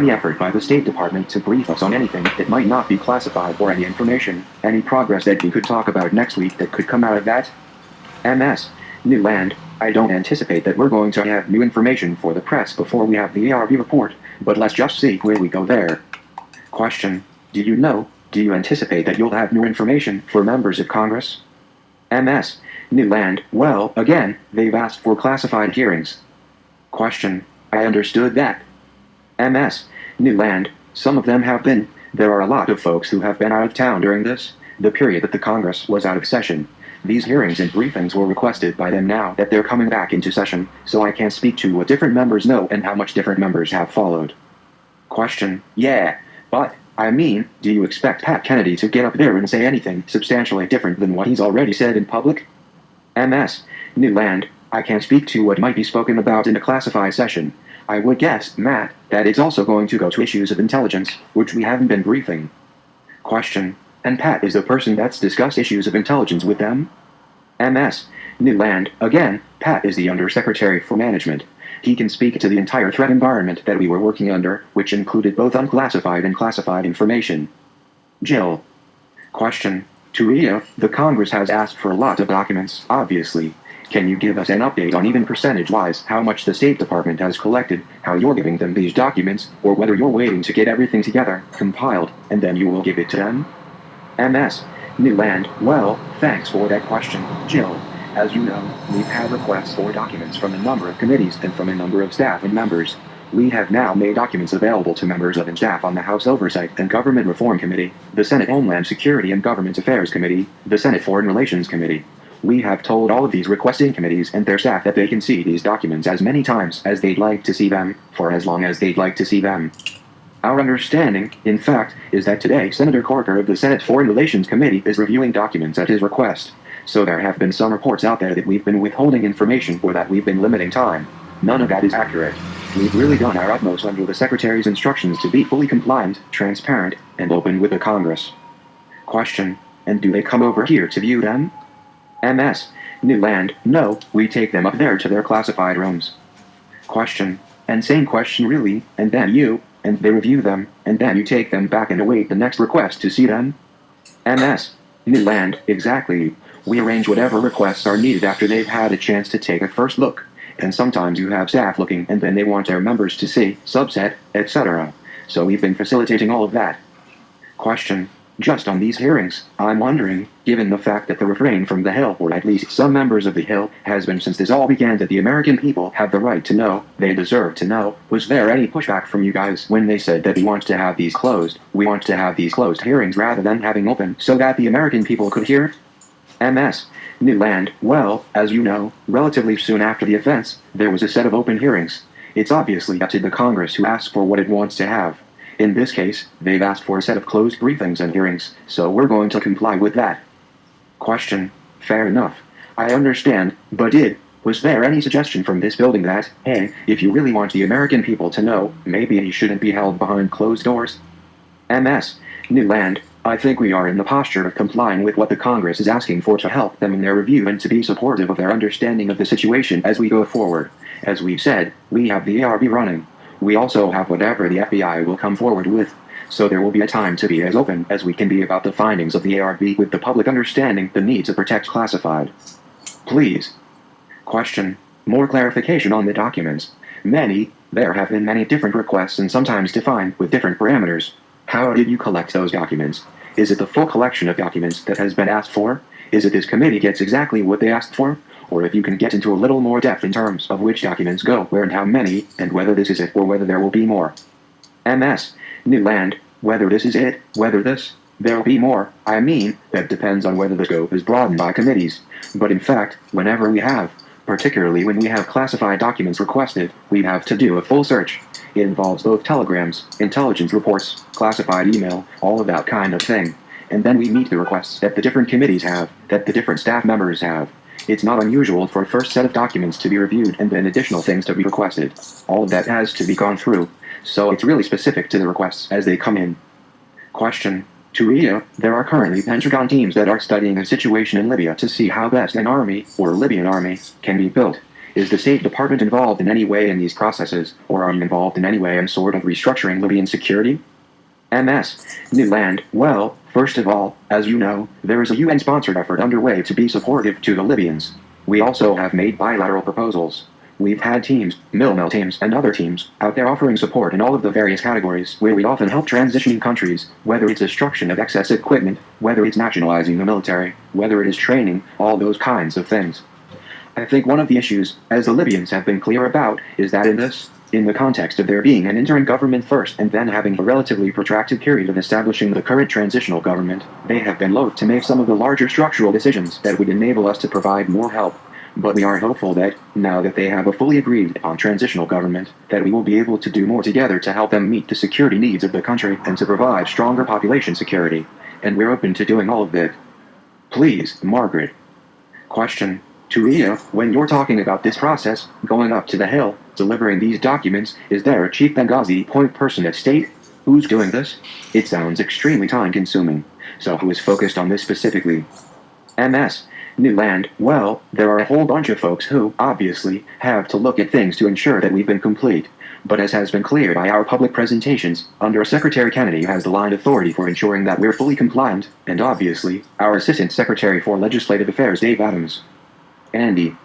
any effort by the State Department to brief us on anything that might not be classified or any information, any progress that we could talk about next week that could come out of that? MS. Newland. I don't anticipate that we're going to have new information for the press before we have the ARB report, but let's just see where we go there. Question. Do you anticipate that you'll have new information for members of Congress? MS. Newland. Well, again, they've asked for classified hearings. Question. I understood that. MS. Newland. Some of them have been. There are a lot of folks who have been out of town during the period that the Congress was out of session. These hearings and briefings were requested by them now that they're coming back into session, so I can't speak to what different members know and how much different members have followed. Question. Yeah, but, I mean, do you expect Pat Kennedy to get up there and say anything substantially different than what he's already said in public? MS. Newland. I can't speak to what might be spoken about in a classified session. I would guess, Matt, that it's also going to go to issues of intelligence, which we haven't been briefing. Question. And Pat is the person that's discussed issues of intelligence with them? MS. Newland. Again, Pat is the Undersecretary for Management. He can speak to the entire threat environment that we were working under, which included both unclassified and classified information. Jill. Question. Turia, the Congress has asked for a lot of documents, obviously. Can you give us an update on even percentage-wise how much the State Department has collected, how you're giving them these documents, or whether you're waiting to get everything together, compiled, and then you will give it to them? MS. Newland. Well, thanks for that question, Jill. As you know, we've had requests for documents from a number of committees and from a number of staff and members. We have now made documents available to members of and staff on the House Oversight and Government Reform Committee, the Senate Homeland Security and Government Affairs Committee, the Senate Foreign Relations Committee. We have told all of these requesting committees and their staff that they can see these documents as many times as they'd like to see them, for as long as they'd like to see them. Our understanding, in fact, is that today Senator Corker of the Senate Foreign Relations Committee is reviewing documents at his request. So there have been some reports out there that we've been withholding information or that we've been limiting time. None of that is accurate. We've really done our utmost under the Secretary's instructions to be fully compliant, transparent, and open with the Congress. Question. And do they come over here to view them? MS. Newland. No, we take them up there to their classified rooms. Question. And same question really, and then and they review them, and then you take them back and await the next request to see them? MS. Newland. Exactly. We arrange whatever requests are needed after they've had a chance to take a first look. And sometimes you have staff looking and then they want their members to see, subset, etc. So we've been facilitating all of that. Question. Just on these hearings, I'm wondering, given the fact that the refrain from the Hill, or at least some members of the Hill, has been since this all began that the American people have the right to know, they deserve to know, was there any pushback from you guys when they said that we want to have these closed hearings rather than having open so that the American people could hear? MS. Newland. Well, as you know, relatively soon after the events, there was a set of open hearings. It's obviously up to the Congress who asks for what it wants to have. In this case, they've asked for a set of closed briefings and hearings, so we're going to comply with that. Question. Fair enough. I understand, but was there any suggestion from this building that, hey, if you really want the American people to know, maybe you shouldn't be held behind closed doors? MS. Newland. I think we are in the posture of complying with what the Congress is asking for to help them in their review and to be supportive of their understanding of the situation as we go forward. As we've said, we have the ARB running. We also have whatever the FBI will come forward with. So there will be a time to be as open as we can be about the findings of the ARB with the public understanding the need to protect classified. Please. Question. More clarification on the documents. There have been many different requests and sometimes defined with different parameters. How did you collect those documents? Is it the full collection of documents that has been asked for? Is it this committee gets exactly what they asked for? Or if you can get into a little more depth in terms of which documents go where and how many, and whether this is it or whether there will be more. MS. Newland. Whether this is it, there'll be more. I mean, that depends on whether the scope is broadened by committees. But in fact, whenever we have, particularly when we have classified documents requested, we have to do a full search. It involves both telegrams, intelligence reports, classified email, all of that kind of thing. And then we meet the requests that the different committees have, that the different staff members have. It's not unusual for a first set of documents to be reviewed and then additional things to be requested. All of that has to be gone through. So it's really specific to the requests as they come in. Question. Turia, there are currently Pentagon teams that are studying the situation in Libya to see how best an army, or Libyan army, can be built. Is the State Department involved in any way in these processes, or are you involved in any way in sort of restructuring Libyan security? MS. Newland. Well, first of all, as you know, there is a UN-sponsored effort underway to be supportive to the Libyans. We also have made bilateral proposals. We've had teams, Mil teams, and other teams out there offering support in all of the various categories where we often help transitioning countries, whether it's destruction of excess equipment, whether it's nationalizing the military, whether it is training, all those kinds of things. I think one of the issues, as the Libyans have been clear about, is that in the context of there being an interim government first and then having a relatively protracted period of establishing the current transitional government, they have been loath to make some of the larger structural decisions that would enable us to provide more help. But we are hopeful that, now that they have a fully agreed upon transitional government, that we will be able to do more together to help them meet the security needs of the country and to provide stronger population security. And we're open to doing all of that. Please, Margaret. Question. To Ria, when you're talking about this process, going up to the hill, delivering these documents, is there a Chief Benghazi point person at state? Who's doing this? It sounds extremely time-consuming. So who is focused on this specifically? MS. Newland. Well, there are a whole bunch of folks who, obviously, have to look at things to ensure that we've been complete. But as has been clear by our public presentations, Under Secretary Kennedy has the line authority for ensuring that we're fully compliant, and obviously, our Assistant Secretary for Legislative Affairs Dave Adams. Andy.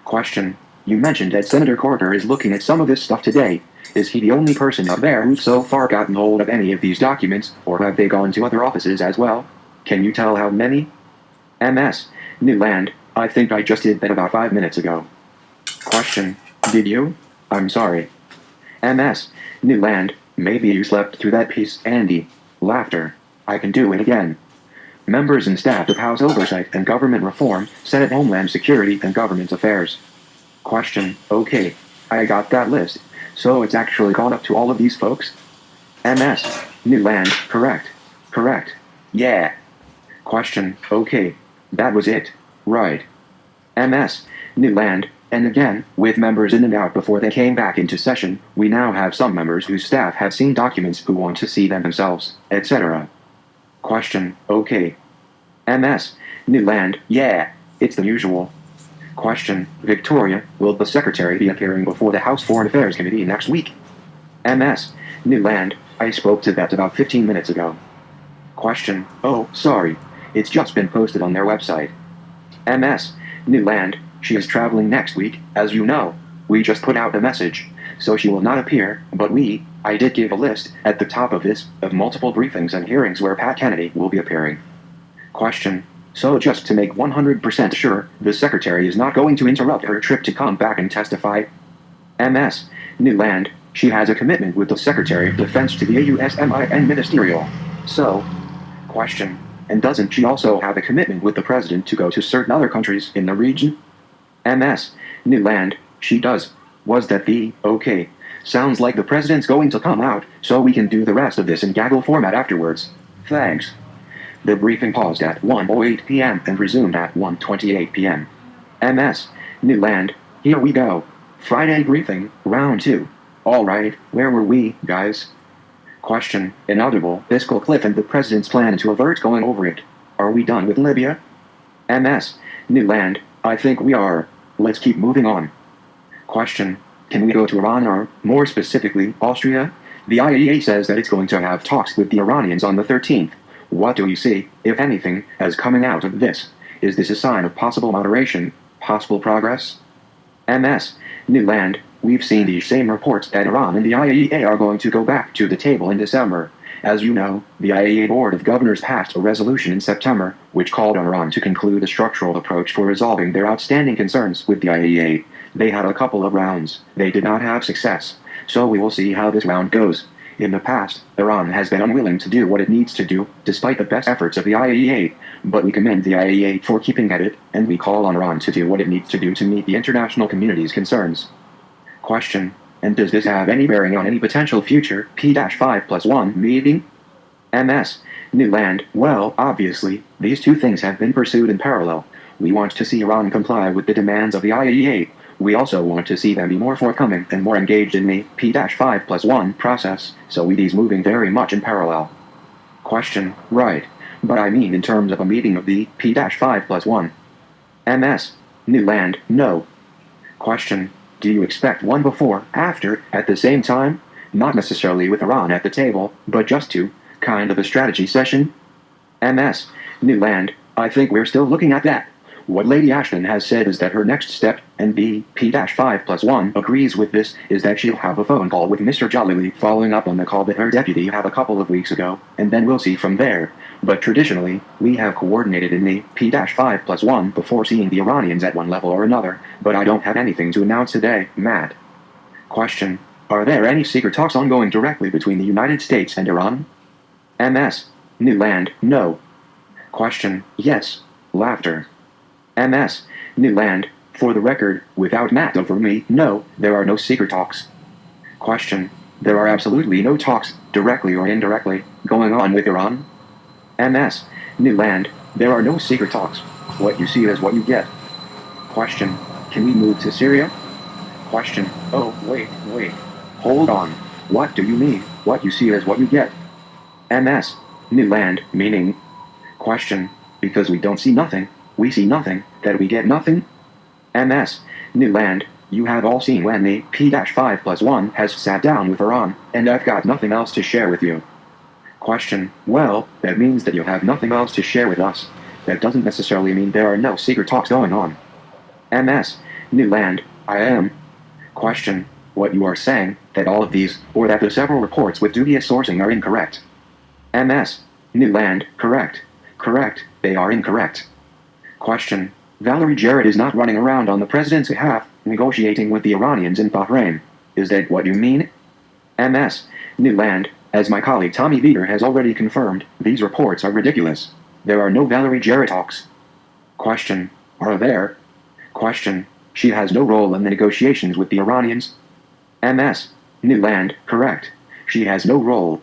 Question. You mentioned that Senator Carter is looking at some of this stuff today. Is he the only person up there who's so far gotten hold of any of these documents, or have they gone to other offices as well? Can you tell how many? MS. Newland. I think I just did that about 5 minutes ago. Question. Did you? I'm sorry. MS. Newland. Maybe you slept through that piece, Andy. Laughter. I can do it again. Members and staff of House Oversight and Government Reform, Senate Homeland Security and Government Affairs. Question. Okay. I got that list. So it's actually gone up to all of these folks? MS. Newland. Correct. Correct. Yeah. Question. Okay. That was it. Right. MS. Newland. And again, with members in and out before they came back into session, we now have some members whose staff have seen documents who want to see them themselves, etc. Question. Okay. MS. Newland. Yeah. It's the usual. Question. Victoria, will the Secretary be appearing before the House Foreign Affairs Committee next week? MS. Newland. I spoke to that about 15 minutes ago. Question. Oh, sorry. It's just been posted on their website. MS. Newland. She is traveling next week, as you know. We just put out a message. So she will not appear, but I did give a list, at the top of this, of multiple briefings and hearings where Pat Kennedy will be appearing. Question. So just to make 100% sure, the Secretary is not going to interrupt her trip to come back and testify? MS. Newland. She has a commitment with the Secretary of Defense to the AUSMIN Ministerial. So. Question. And doesn't she also have a commitment with the President to go to certain other countries in the region? MS. Newland. She does. Was that the, okay. Sounds like the President's going to come out, so we can do the rest of this in gaggle format afterwards. Thanks. The briefing paused at 1:08 p.m. and resumed at 1:28 p.m. MS. Newland. Here we go. Friday briefing, round 2. Alright, where were we, guys? Question. Inaudible. Fiscal cliff and the President's plan to avert going over it. Are we done with Libya? MS. Newland. I think we are. Let's keep moving on. Question. Can we go to Iran or, more specifically, Austria? The IAEA says that it's going to have talks with the Iranians on the 13th. What do you see, if anything, as coming out of this? Is this a sign of possible moderation, possible progress? MS. Newland. We've seen these same reports that Iran and the IAEA are going to go back to the table in December. As you know, the IAEA Board of Governors passed a resolution in September, which called on Iran to conclude a structural approach for resolving their outstanding concerns with the IAEA. They had a couple of rounds. They did not have success. So we will see how this round goes. In the past, Iran has been unwilling to do what it needs to do, despite the best efforts of the IAEA. But we commend the IAEA for keeping at it, and we call on Iran to do what it needs to do to meet the international community's concerns. Question. And does this have any bearing on any potential future P-5+1 meeting? MS. Newland. Well, obviously, these two things have been pursued in parallel. We want to see Iran comply with the demands of the IAEA. We also want to see them be more forthcoming and more engaged in the P-5+1 process, so we these moving very much in parallel. Question. Right. But I mean in terms of a meeting of the P-5+1. MS. Newland. No. Question. Do you expect one before, after, at the same time? Not necessarily with Iran at the table, but just to, kind of a strategy session? MS. Newland, I think we're still looking at that. What Lady Ashton has said is that her next step, and P-5+1 agrees with this, is that she'll have a phone call with Mr. Jalili following up on the call that her deputy had a couple of weeks ago, and then we'll see from there. But traditionally, we have coordinated in the P-5+1 before seeing the Iranians at one level or another, but I don't have anything to announce today, Matt. Question. Are there any secret talks ongoing directly between the United States and Iran? MS. Newland, no. Question. Yes. Laughter. MS. Newland, for the record, without Matt over me, no, there are no secret talks. Question. There are absolutely no talks, directly or indirectly, going on with Iran? MS. Newland, there are no secret talks. What you see is what you get. Question. Can we move to Syria? Question. Oh, wait. Hold on. What do you mean, what you see is what you get? MS. Newland, meaning? Question. Because we don't see nothing, we see nothing, that we get nothing? MS. Newland, you have all seen when the P-5+1 has sat down with Iran, and I've got nothing else to share with you. Question. Well, that means that you have nothing else to share with us. That doesn't necessarily mean there are no secret talks going on. MS. Newland, I am. Question. What you are saying, that all of these, or that the several reports with dubious sourcing are incorrect. MS. Newland, correct. Correct, they are incorrect. Question. Valerie Jarrett is not running around on the president's behalf, negotiating with the Iranians in Bahrain. Is that what you mean? MS. Newland, as my colleague Tommy Vietor has already confirmed, these reports are ridiculous. There are no Valerie Jarrett talks. Question. Are there? Question. She has no role in the negotiations with the Iranians? MS. Newland, correct. She has no role.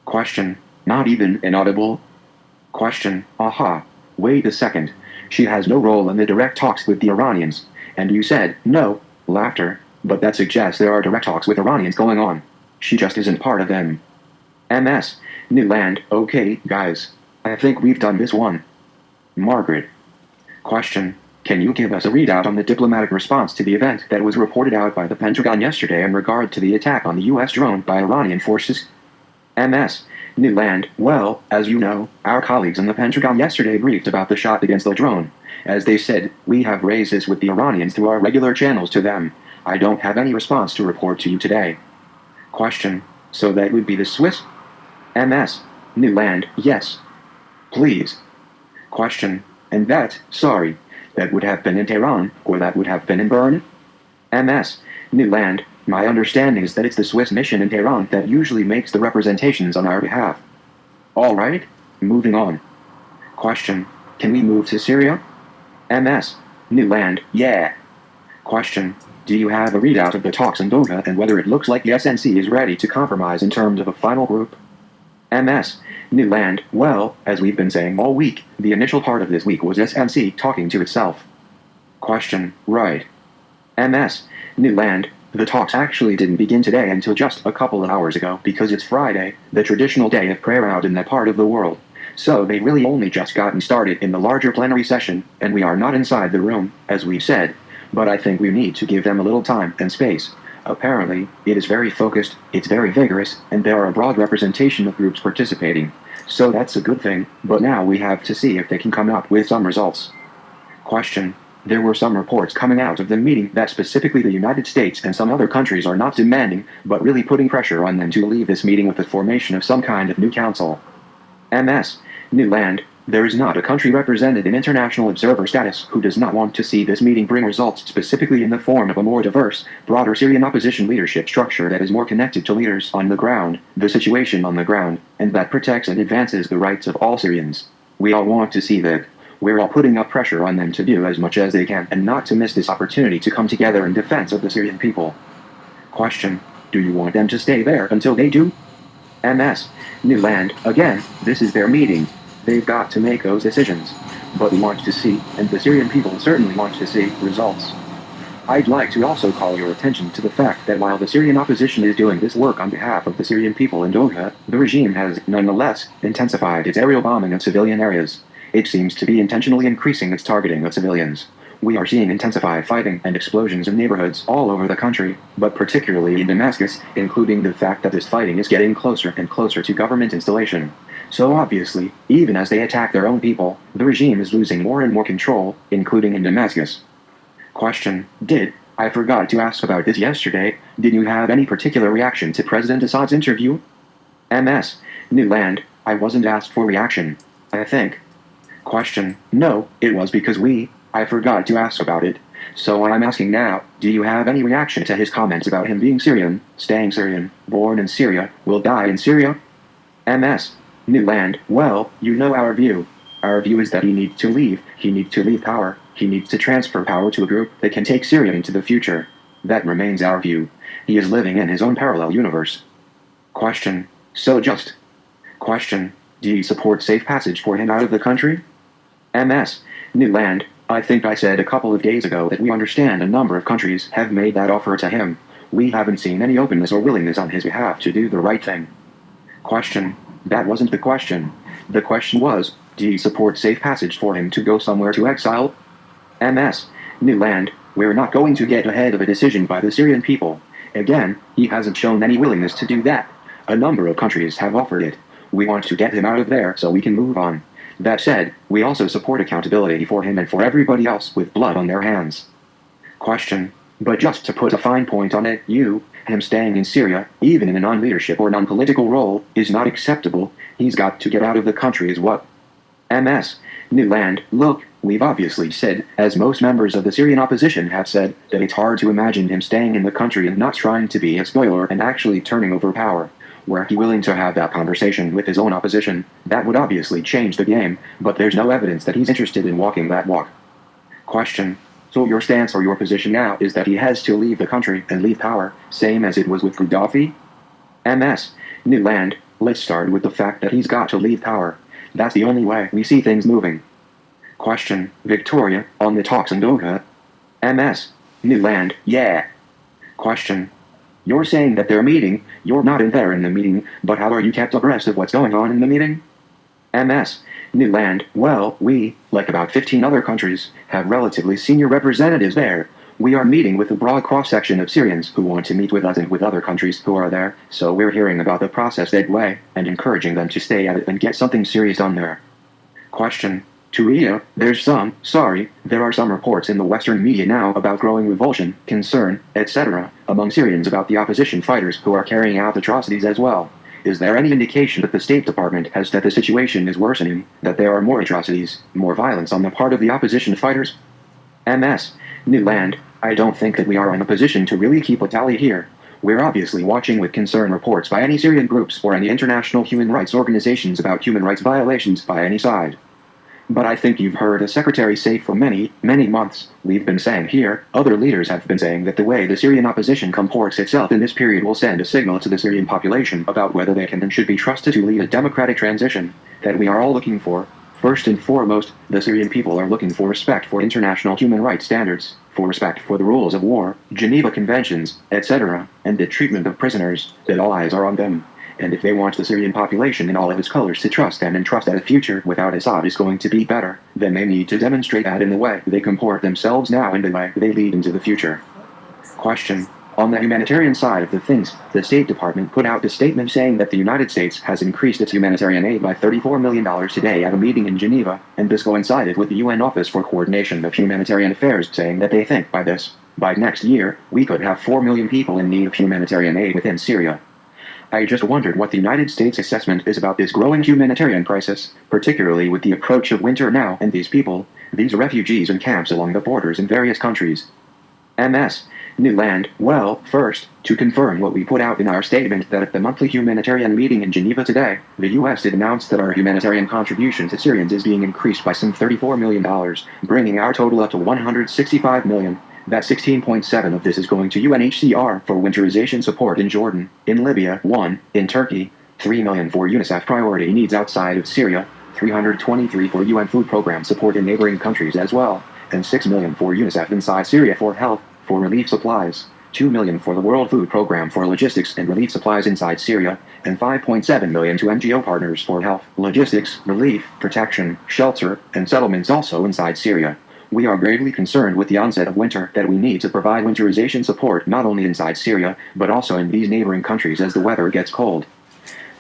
Question. Not even inaudible? Question. Aha. Wait a second. She has no role in the direct talks with the Iranians. And you said, no, laughter, but that suggests there are direct talks with Iranians going on. She just isn't part of them. MS. Newland, okay, guys. I think we've done this one. Margaret. Question. Can you give us a readout on the diplomatic response to the event that was reported out by the Pentagon yesterday in regard to the attack on the U.S. drone by Iranian forces? MS. Newland, well, as you know, our colleagues in the Pentagon yesterday briefed about the shot against the drone. As they said, we have raised this with the Iranians through our regular channels to them. I don't have any response to report to you today. Question. So that would be the Swiss? MS. Newland, yes. Please. Question. And that, sorry, that would have been in Tehran, or that would have been in Bern? MS. Newland, my understanding is that it's the Swiss mission in Tehran that usually makes the representations on our behalf. All right, moving on. Question. Can we move to Syria? MS. Newland, yeah. Question. Do you have a readout of the talks in Doha and whether it looks like the SNC is ready to compromise in terms of a final group? MS. Newland, well, as we've been saying all week, the initial part of this week was SNC talking to itself. Question. Right. MS. Newland, the talks actually didn't begin today until just a couple of hours ago because it's Friday, the traditional day of prayer out in that part of the world. So they really only just gotten started in the larger plenary session, and we are not inside the room, as we said. But I think we need to give them a little time and space. Apparently, it is very focused, it's very vigorous, and there are a broad representation of groups participating. So that's a good thing, but now we have to see if they can come up with some results. Question. There were some reports coming out of the meeting that specifically the United States and some other countries are not demanding, but really putting pressure on them to leave this meeting with the formation of some kind of new council. MS. Newland, there is not a country represented in international observer status who does not want to see this meeting bring results specifically in the form of a more diverse, broader Syrian opposition leadership structure that is more connected to leaders on the ground, the situation on the ground, and that protects and advances the rights of all Syrians. We all want to see that. We're all putting up pressure on them to do as much as they can and not to miss this opportunity to come together in defense of the Syrian people. Question. Do you want them to stay there until they do? MS. Newland, again, this is their meeting. They've got to make those decisions. But we want to see, and the Syrian people certainly want to see, results. I'd like to also call your attention to the fact that while the Syrian opposition is doing this work on behalf of the Syrian people in Doha, the regime has, nonetheless, intensified its aerial bombing of civilian areas. It seems to be intentionally increasing its targeting of civilians. We are seeing intensified fighting and explosions in neighborhoods all over the country, but particularly in Damascus, including the fact that this fighting is getting closer and closer to government installation. So obviously, even as they attack their own people, the regime is losing more and more control, including in Damascus. Question: I forgot to ask about this yesterday. Did you have any particular reaction to President Assad's interview? MS. Newland. I wasn't asked for reaction. I think. Question: No, it was because I forgot to ask about it. So I'm asking now, do you have any reaction to his comments about him being Syrian, staying Syrian, born in Syria, will die in Syria? MS. Newland. Well, you know our view. Our view is that he needs to leave power, he needs to transfer power to a group that can take Syria into the future. That remains our view. He is living in his own parallel universe. Question: So just. Question: Do you support safe passage for him out of the country? MS. Newland. I think I said a couple of days ago that we understand a number of countries have made that offer to him. We haven't seen any openness or willingness on his behalf to do the right thing. Question: That wasn't the question. The question was, do you support safe passage for him to go somewhere to exile? MS. Newland. We're not going to get ahead of a decision by the Syrian people. Again, he hasn't shown any willingness to do that. A number of countries have offered it. We want to get him out of there so we can move on. That said, we also support accountability for him and for everybody else with blood on their hands. Question: But just to put a fine point on it, him staying in Syria, even in a non-leadership or non-political role, is not acceptable. He's got to get out of the country is what? MS. Newland. Look, we've obviously said, as most members of the Syrian opposition have said, that it's hard to imagine him staying in the country and not trying to be a spoiler and actually turning over power. Were he willing to have that conversation with his own opposition, that would obviously change the game, but there's no evidence that he's interested in walking that walk. Question: So your stance or your position now is that he has to leave the country and leave power, same as it was with Gaddafi? MS. Newland. Let's start with the fact that he's got to leave power. That's the only way we see things moving. Question: Victoria, on the talks in Doha? MS. Newland. Yeah. Question: You're saying that they're meeting, you're not in there in the meeting, but how are you kept abreast of what's going on in the meeting? MS. Newland. Well, we, like about 15 other countries, have relatively senior representatives there. We are meeting with a broad cross-section of Syrians who want to meet with us and with other countries who are there, so we're hearing about the process that way, and encouraging them to stay at it and get something serious done there. Question: Turia, there are some reports in the Western media now about growing revulsion, concern, etc., among Syrians about the opposition fighters who are carrying out atrocities as well. Is there any indication that the State Department has that the situation is worsening, that there are more atrocities, more violence on the part of the opposition fighters? MS. Newland. I don't think that we are in a position to really keep a tally here. We're obviously watching with concern reports by any Syrian groups or any international human rights organizations about human rights violations by any side. But I think you've heard a secretary say for many, many months, we've been saying here, other leaders have been saying that the way the Syrian opposition comports itself in this period will send a signal to the Syrian population about whether they can and should be trusted to lead a democratic transition, that we are all looking for. First and foremost, the Syrian people are looking for respect for international human rights standards, for respect for the rules of war, Geneva Conventions, etc., and the treatment of prisoners, that all eyes are on them. And if they want the Syrian population in all of its colors to trust them and trust that a future without Assad is going to be better, then they need to demonstrate that in the way they comport themselves now and the way they lead into the future. Question: On the humanitarian side of the things, the State Department put out a statement saying that the United States has increased its humanitarian aid by $34 million today at a meeting in Geneva, and this coincided with the UN Office for Coordination of Humanitarian Affairs saying that they think by next year, we could have 4 million people in need of humanitarian aid within Syria. I just wondered what the United States' assessment is about this growing humanitarian crisis, particularly with the approach of winter now and these refugees in camps along the borders in various countries. MS. Newland. Well, first, to confirm what we put out in our statement that at the monthly humanitarian meeting in Geneva today, the U.S. did announce that our humanitarian contribution to Syrians is being increased by some $34 million, bringing our total up to $165 million. That 16.7 of this is going to UNHCR for winterization support in Jordan, in Libya, 1, in Turkey, 3 million for UNICEF priority needs outside of Syria, 323 for UN food program support in neighboring countries as well, and 6 million for UNICEF inside Syria for health, for relief supplies, 2 million for the World Food Program for logistics and relief supplies inside Syria, and 5.7 million to NGO partners for health, logistics, relief, protection, shelter, and settlements also inside Syria. We are gravely concerned with the onset of winter that we need to provide winterization support not only inside Syria, but also in these neighboring countries as the weather gets cold.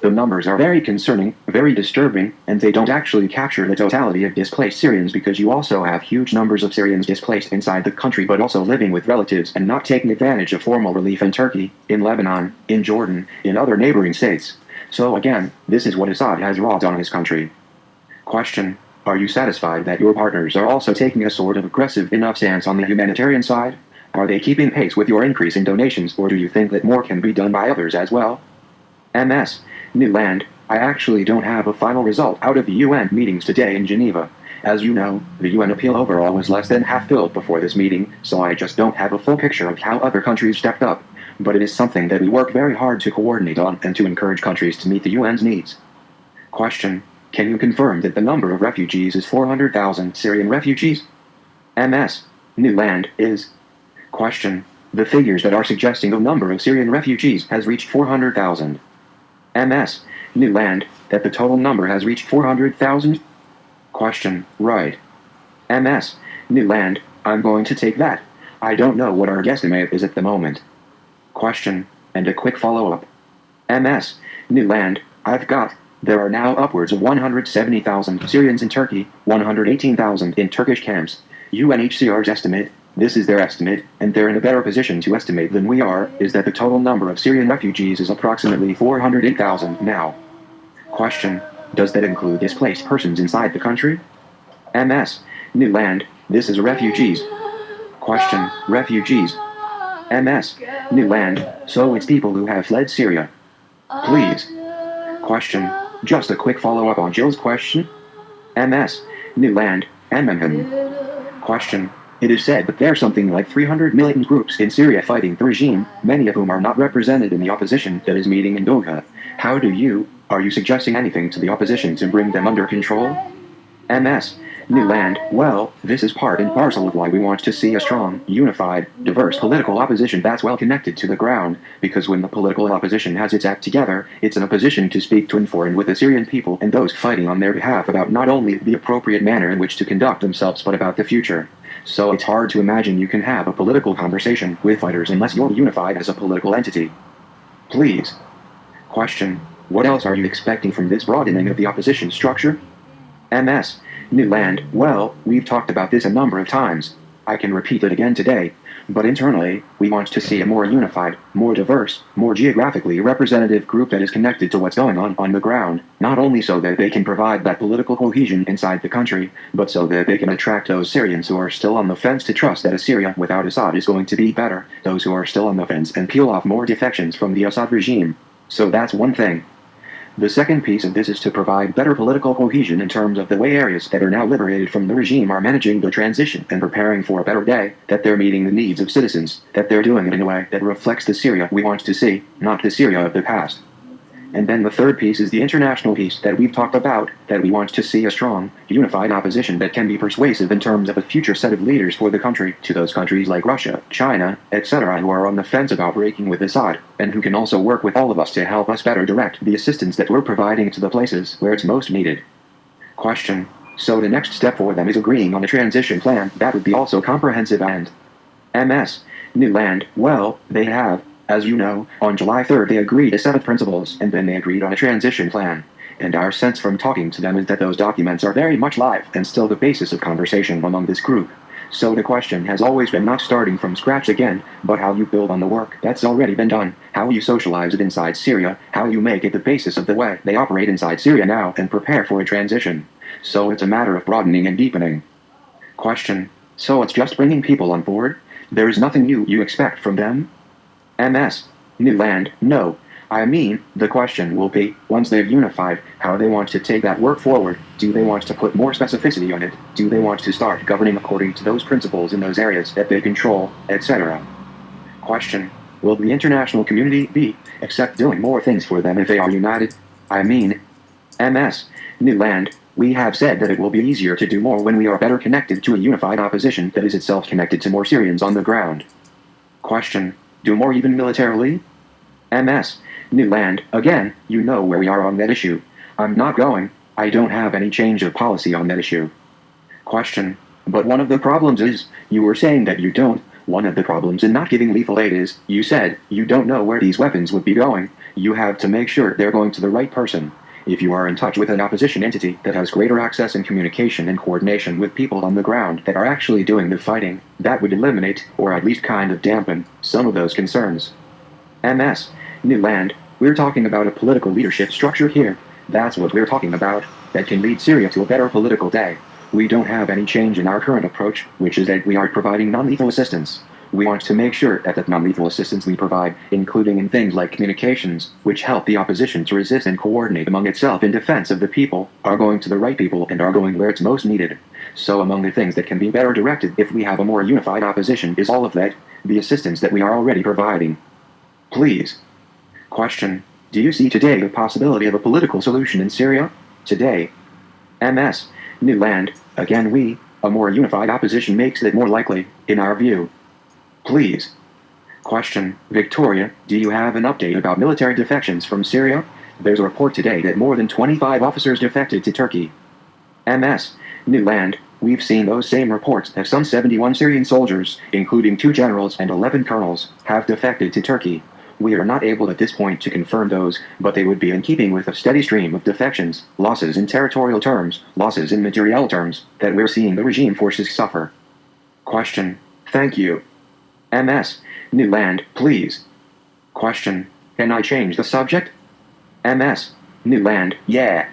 The numbers are very concerning, very disturbing, and they don't actually capture the totality of displaced Syrians because you also have huge numbers of Syrians displaced inside the country but also living with relatives and not taking advantage of formal relief in Turkey, in Lebanon, in Jordan, in other neighboring states. So again, this is what Assad has wrought on his country. Question: are you satisfied that your partners are also taking a sort of aggressive enough stance on the humanitarian side? Are they keeping pace with your increase in donations, or do you think that more can be done by others as well? MS. Newland, I actually don't have a final result out of the UN meetings today in Geneva. As you know, the UN appeal overall was less than half filled before this meeting, so I just don't have a full picture of how other countries stepped up. But it is something that we work very hard to coordinate on and to encourage countries to meet the UN's needs. Question: can you confirm that the number of refugees is 400,000 Syrian refugees? MS. Newland is. Question: the figures that are suggesting the number of Syrian refugees has reached 400,000. MS. Newland, that the total number has reached 400,000? Question: right. MS. Newland, I'm going to take that. I don't know what our guesstimate is at the moment. Question, and a quick follow-up. MS. Newland, there are now upwards of 170,000 Syrians in Turkey, 118,000 in Turkish camps. UNHCR's estimate, this is their estimate, and they're in a better position to estimate than we are, is that the total number of Syrian refugees is approximately 408,000 now. Question: does that include displaced persons inside the country? MS. Newland, this is refugees. Question: refugees. MS. Newland, so it's people who have fled Syria. Please. Question: just a quick follow-up on Jill's question? MS. Newland, Question: it is said that there are something like 300 million groups in Syria fighting the regime, many of whom are not represented in the opposition that is meeting in Doha. Are you suggesting anything to the opposition to bring them under control? MS. Newland, well, this is part and parcel of why we want to see a strong, unified, diverse political opposition that's well connected to the ground, because when the political opposition has its act together, it's in a position to speak to and for and with the Syrian people and those fighting on their behalf about not only the appropriate manner in which to conduct themselves but about the future. So it's hard to imagine you can have a political conversation with fighters unless you're unified as a political entity. Please. Question: what else are you expecting from this broadening of the opposition structure? MS. Newland, well, we've talked about this a number of times. I can repeat it again today. But internally, we want to see a more unified, more diverse, more geographically representative group that is connected to what's going on the ground, not only so that they can provide that political cohesion inside the country, but so that they can attract those Syrians who are still on the fence to trust that a Syria without Assad is going to be better, those who are still on the fence and peel off more defections from the Assad regime. So that's one thing. The second piece of this is to provide better political cohesion in terms of the way areas that are now liberated from the regime are managing the transition and preparing for a better day, that they're meeting the needs of citizens, that they're doing it in a way that reflects the Syria we want to see, not the Syria of the past. And then the third piece is the international piece that we've talked about, that we want to see a strong, unified opposition that can be persuasive in terms of a future set of leaders for the country, to those countries like Russia, China, etc., who are on the fence about breaking with Assad, and who can also work with all of us to help us better direct the assistance that we're providing to the places where it's most needed. Question: so the next step for them is agreeing on a transition plan that would be also comprehensive and MS. Newland, well, they have. As you know, on July 3rd they agreed to 7 principles, and then they agreed on a transition plan. And our sense from talking to them is that those documents are very much live and still the basis of conversation among this group. So the question has always been not starting from scratch again, but how you build on the work that's already been done, how you socialize it inside Syria, how you make it the basis of the way they operate inside Syria now and prepare for a transition. So it's a matter of broadening and deepening. Question: so it's just bringing people on board? There is nothing new you expect from them? MS. Newland, no. I mean, the question will be, once they've unified, how they want to take that work forward. Do they want to put more specificity on it? Do they want to start governing according to those principles in those areas that they control, etc.? Question: will the international community be, accept doing more things for them if they are united? I mean, MS. Newland, we have said that it will be easier to do more when we are better connected to a unified opposition that is itself connected to more Syrians on the ground. Question: do more even militarily? MS. Newland, again, you know where we are on that issue. I don't have any change of policy on that issue. Question: But one of the problems is, you were saying that you don't. One of the problems in not giving lethal aid is, you said, you don't know where these weapons would be going. You have to make sure they're going to the right person. If you are in touch with an opposition entity that has greater access and communication and coordination with people on the ground that are actually doing the fighting, that would eliminate, or at least kind of dampen, some of those concerns. MS. New Land. We're talking about a political leadership structure here. That's what we're talking about. That can lead Syria to a better political day. We don't have any change in our current approach, which is that we are providing non-lethal assistance. We want to make sure that the non-lethal assistance we provide, including in things like communications, which help the opposition to resist and coordinate among itself in defense of the people, are going to the right people and are going where it's most needed. So among the things that can be better directed if we have a more unified opposition is all of that, the assistance that we are already providing. Please. Question. Do you see today the possibility of a political solution in Syria? Today. MS. New Land. Again a more unified opposition makes it more likely, in our view. Please. Question. Victoria, do you have an update about military defections from Syria? There's a report today that more than 25 officers defected to Turkey. MS. New Land. We've seen those same reports that some 71 Syrian soldiers, including 2 generals and 11 colonels, have defected to Turkey. We are not able at this point to confirm those, but they would be in keeping with a steady stream of defections, losses in territorial terms, losses in materiel terms, that we're seeing the regime forces suffer. Question. Thank you. MS. New Land, please. Question. Can I change the subject? MS. New Land, yeah.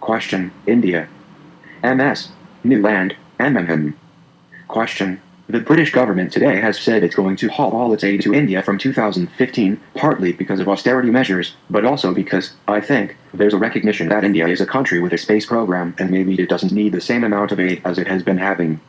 Question. India. MS. New Land, Question. The British government today has said it's going to halt all its aid to India from 2015, partly because of austerity measures, but also because, I think, there's a recognition that India is a country with a space program and maybe it doesn't need the same amount of aid as it has been having.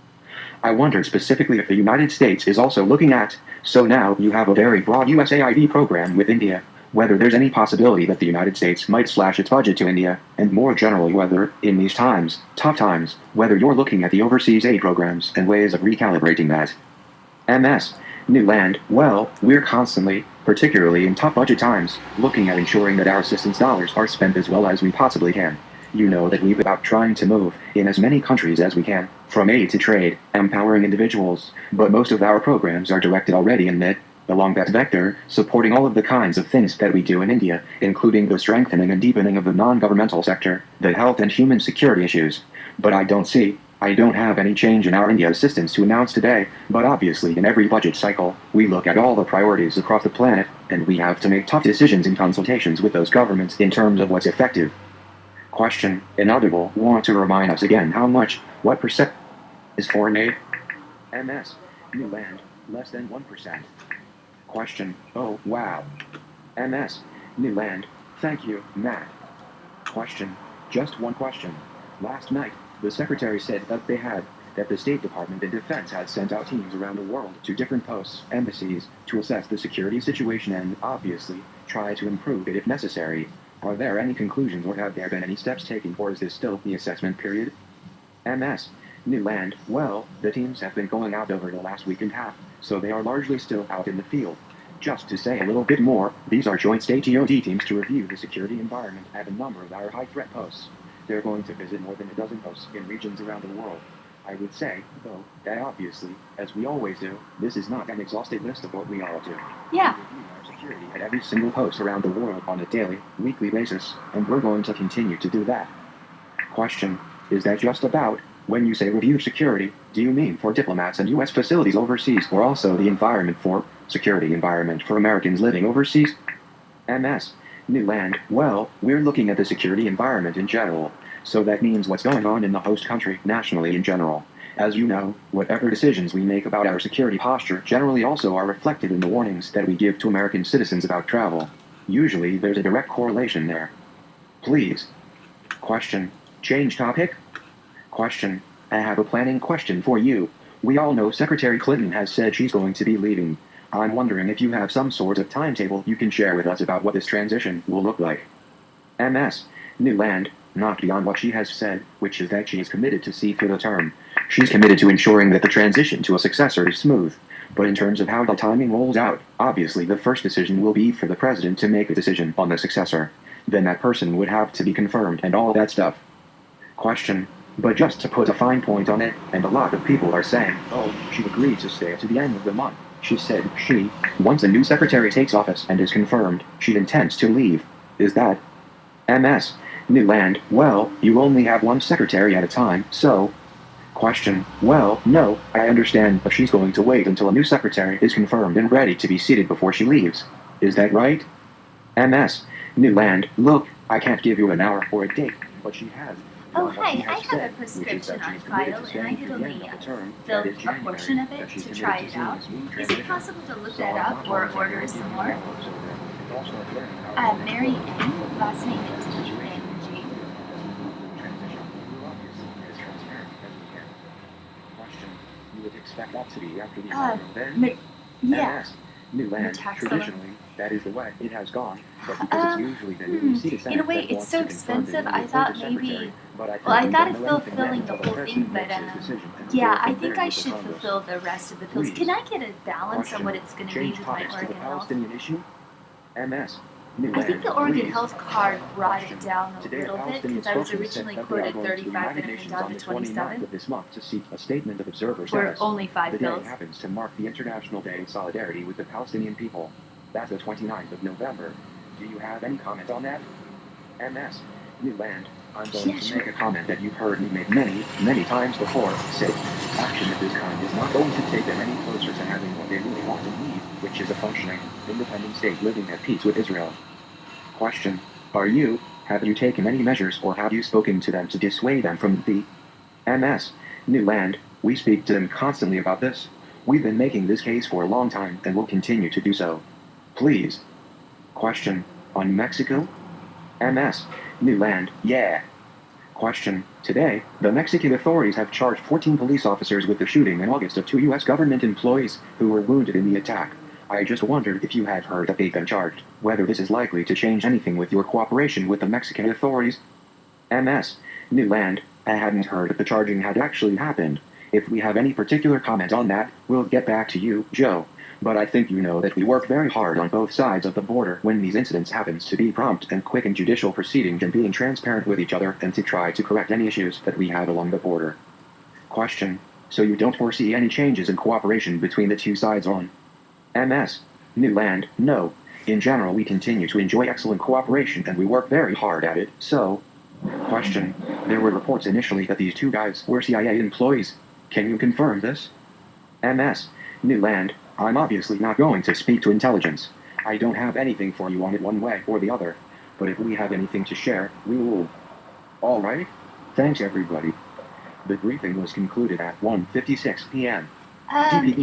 I wondered specifically if the United States is also looking at, so now you have a very broad USAID program with India, whether there's any possibility that the United States might slash its budget to India, and more generally whether, in these times, tough times, whether you're looking at the overseas aid programs and ways of recalibrating that. MS. New Land, well, we're constantly, particularly in tough budget times, looking at ensuring that our assistance dollars are spent as well as we possibly can. You know that we've about trying to move, in as many countries as we can, from aid to trade, empowering individuals, but most of our programs are directed already in that, along that vector, supporting all of the kinds of things that we do in India, including the strengthening and deepening of the non-governmental sector, the health and human security issues. But I don't have any change in our India assistance to announce today, but obviously in every budget cycle, we look at all the priorities across the planet, and we have to make tough decisions in consultations with those governments in terms of what's effective. Question. Inaudible. Want to remind us again what percent is foreign aid? MS. New Land. Less than 1%. Question. Oh, wow. MS. New Land. Thank you, Matt. Question. Just one question. Last night, the Secretary said that the State Department and Defense had sent out teams around the world to different posts, embassies, to assess the security situation and, obviously, try to improve it if necessary. Are there any conclusions or have there been any steps taken, or is this still the assessment period? MS. New Land. Well, the teams have been going out over the last week and a half, so they are largely still out in the field. Just to say a little bit more, these are joint state GOD teams to review the security environment at a number of our high-threat posts. They're going to visit more than a dozen posts in regions around the world. I would say, though, that obviously, as we always do, this is not an exhaustive list of what we all do. Yeah. We review our security at every single post around the world on a daily, weekly basis, and we're going to continue to do that. Question. Is that just about, when you say review security, do you mean for diplomats and U.S. facilities overseas or also the security environment for Americans living overseas? MS. New Land. Well, we're looking at the security environment in general, so that means what's going on in the host country nationally in general. As you know, whatever decisions we make about our security posture generally also are reflected in the warnings that we give to American citizens about travel. Usually there's a direct correlation there. Please. Question. Change topic? Question. I have a planning question for you. We all know Secretary Clinton has said she's going to be leaving. I'm wondering if you have some sort of timetable you can share with us about what this transition will look like. MS. New Land. Not beyond what she has said, which is that she is committed to see through the term. She's committed to ensuring that the transition to a successor is smooth. But in terms of how the timing rolls out, obviously the first decision will be for the president to make a decision on the successor. Then that person would have to be confirmed and all that stuff. Question. But just to put a fine point on it, and a lot of people are saying, oh, she agreed to stay to the end of the month. She said once a new secretary takes office and is confirmed, she intends to leave. Is that MS? New land, well, you only have one secretary at a time, so. Question, well, no, I understand, but she's going to wait until a new secretary is confirmed and ready to be seated before she leaves. Is that right? MS, new land, look, I can't give you an hour or a date, but she has. Oh, what she hi, I has have a said, which is prescription that on she's committed file to and I staying could to the end only of the term, fill that is a portion January, of that it she's to committed try to it seeing out. a smooth Is it transition. possible to look So that I'm up not or going to order give some you more? the hour so that you can all start learning how to Mary work. Ng, last name is Situation. E-N-G. Transition. We obviously be as transparent as we can. Question. You would expect that to be after the inaugural then? Yeah, MS. New land. Metaxalone. Traditionally, that is the way it has gone. But because it's usually the newly seated In a Senate way, that it's wants so to confirm the expensive. newly I thought appointed maybe. secretary, but I think Well, I we thought don't of know anything yet fulfilling the until the whole thing, president but makes his decision and yeah, reveals I them think there I with the should Congress. fulfill the rest of the pills. Please. Can I get a balance Question. on what it's going to be Change with my topics to the Oregon Health? Palestinian issue? MS. New I think land. the Oregon Please. Health card brought Question. it down a Today, a little bit Palestinian because I was spokesman said originally that they are quoted going to the 35 United and it went Nations down on to the 29th 27 of this month to seek a statement of observer for status. only 5 The day pills. happens to mark the International Day in solidarity with the Palestinian people. That's the 29th of November. Do you have any comment on that? MS. New land. I'm going to make a comment that you've heard me make many, many times before. Say, action of this kind is not going to take them any closer to having what they really want and need, which is a functioning, independent state living at peace with Israel. Question. Have you taken any measures or have you spoken to them to dissuade them from the MS? New land. We speak to them constantly about this. We've been making this case for a long time and will continue to do so. Please. Question. On Mexico? MS. New land. Yeah. Question. Today, the Mexican authorities have charged 14 police officers with the shooting in August of 2 U.S. government employees who were wounded in the attack. I just wondered if you have heard that they've been charged, whether this is likely to change anything with your cooperation with the Mexican authorities. MS. New land. I hadn't heard that the charging had actually happened. If we have any particular comment on that, we'll get back to you, Joe. But I think you know that we work very hard on both sides of the border when these incidents happen to be prompt and quick in judicial proceedings and being transparent with each other and to try to correct any issues that we have along the border. Question. So you don't foresee any changes in cooperation between the two sides on MS? New land? No. In general, we continue to enjoy excellent cooperation and we work very hard at it, so. Question. There were reports initially that these two guys were CIA employees. Can you confirm this? MS. New land. I'm obviously not going to speak to intelligence. I don't have anything for you on it one way or the other. But if we have anything to share, we will. Alright? Thanks everybody. The briefing was concluded at 1:56 p.m. Um,